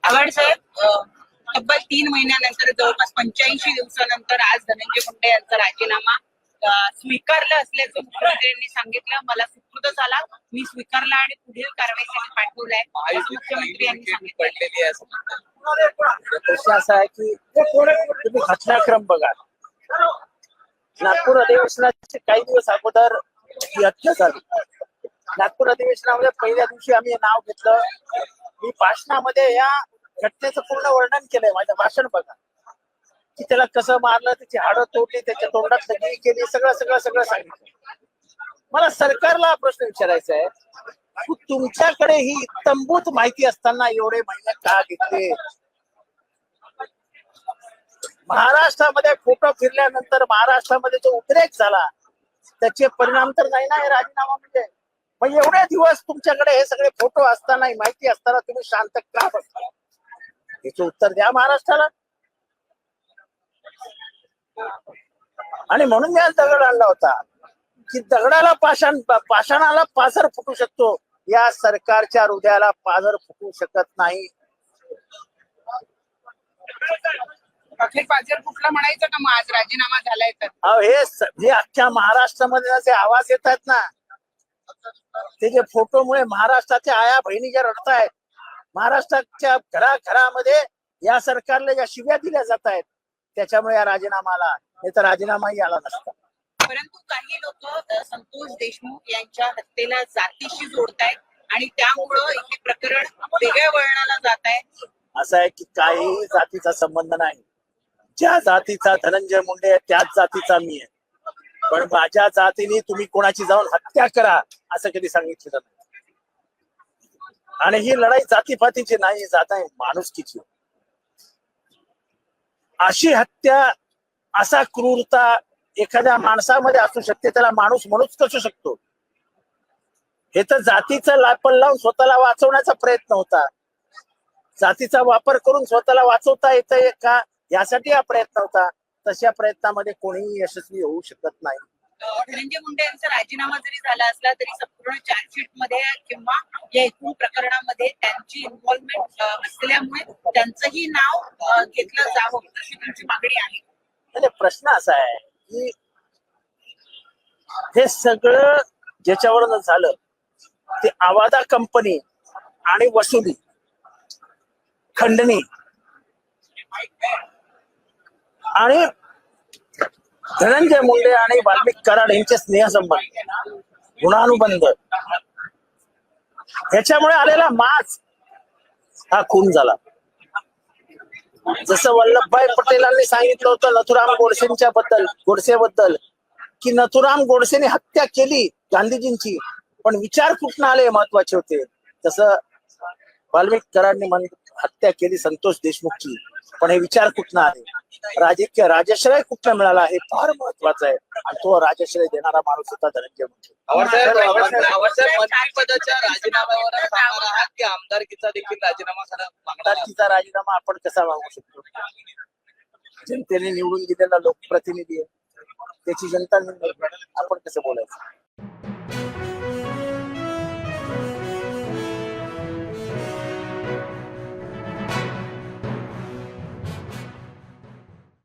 आव्हाड साहेब, तब्बल 3 महिन्यानंतर जवळपास 85 दिवसानंतर आज धनंजय मुंडे यांचा राजीनामा स्वीकारला असल्याचं मुख्यमंत्र्यांनी सांगितलं. मला सुपूर्द झाला, मी स्वीकारला आणि पुढील कारवाईसाठी पाठवलाय असं मुख्यमंत्री यांनी सांगितलं. असं आहे की तुम्ही घटनाक्रम बघा. नागपूर अधिवेशनाचे काही दिवस अगोदर ही हत्या झाली. नागपूर अधिवेशनामध्ये पहिल्या दिवशी आम्ही नाव घेतलं. मी भाषणामध्ये या घटनेचं पूर्ण वर्णन केलंय. माझं भाषण बघा की त्याला कसं मारलं, त्याची हाडं तोडली, त्याच्या तोंडात लगी केली, सगळं सगळं सगळं सांगितलं. मला सरकारला प्रश्न विचारायचा आहे, तुमच्याकडे ही इत्तंभूत माहिती असताना एवढे महिने का घेतले? महाराष्ट्रामध्ये फोटो फिरल्यानंतर महाराष्ट्रामध्ये जो उद्रेक झाला त्याचे परिणाम तर नाही ना हे राजीनामा म्हणजे. मग एवढे दिवस तुमच्याकडे हे सगळे फोटो असताना माहिती असताना तुम्ही शांत का बसता? याचं उत्तर द्या महाराष्ट्राला. आणि म्हणून मी आज दगड आणला होता की दगडाला पाषाणाला पाझर फुटू शकतो, या सरकारच्या हृदयाला पाझर फुटू शकत नाही. अखेर पाझर फुटला म्हणायचं का मग आज राजीनामा झालाय तर? हे अख्ख्या महाराष्ट्रामध्ये जे आवाज येत आहेत ना, ते जे फोटोमुळे महाराष्ट्राच्या आया बहिणी ज्या रडतायत, महाराष्ट्राच्या घराघरामध्ये या सरकारला ज्या शिव्या दिल्या जात आहेत, त्याच्यामुळे या राजीनामाला, नाही तर राजीनामाही आला नसता. परंतु काही लोक संतोष देशमुख यांच्या हत्येला जातीशी जोडतायत आणि त्यामुळं हे प्रकरण वेगळ्या वळणाला जात आहे. असं आहे की काही जातीचा संबंध नाही. ज्या जातीचा धनंजय मुंडे आहे त्याच जातीचा मी आहे. पण माझ्या जातीने तुम्ही कोणाची जाऊन हत्या करा असं कधी सांगितलं नाही. आणि ही लढाई जातीपातीची नाही, जात आहे माणुसकीची. अशी हत्या, असा क्रूरता एखाद्या माणसामध्ये असू शकते, त्याला माणूस म्हणूच कसू शकतो? हे तर जातीचं लापण लावून स्वतःला वाचवण्याचा प्रयत्न होता. जातीचा वापर करून स्वतःला वाचवता येतंय का यासाठी हा प्रयत्न होता. तशा प्रयत्नामध्ये कोणीही यशस्वी होऊ शकत नाही. धनंजय मुंडे यांचा राजीनामा जरी झाला असला तरी संपूर्ण चार्जशीट मध्ये किंवा या एकूण प्रकरणामध्ये त्यांची इन्व्हॉल्वमेंट असल्यामुळे त्यांचंही नाव घेतलं जावं अशी तुमची मागणी आहे. म्हणजे प्रश्न असा आहे की हे सगळं ज्याच्यावर झालं ते आवादा कंपनी आणि वसुली, खंडणी आणि धनंजय मुंडे आणि वाल्मिक कराड यांचे स्नेहसंबंध, गुणानुबंध, ह्याच्यामुळे आलेला माज हा खून झाला. जसं वल्लभभाई पटेलांनी सांगितलं होतं नथुराम गोडसेबद्दल की नथुराम गोडसेने हत्या केली गांधीजींची, पण विचार कुठून आले महत्वाचे होते. तसं वाल्मिक कराडने हत्या केली संतोष देशमुखची, पण हे विचार कुठून आले, राजकीय राजश्रय कुठला मिळाला हे फार महत्वाचं आहे. आणि तो राजश्रय देणारा माणूस होता धनंजय मुंडे. मंत्रिपदाच्या राजीनाम्यावर सांगणार आहात की आमदारकीचा देखील राजीनामा करा? आमदारकीचा राजीनामा आपण कसा मागू शकतो? जनतेने निवडून दिलेला लोकप्रतिनिधी आहे, त्याची जनता आपण कसं बोलायचं?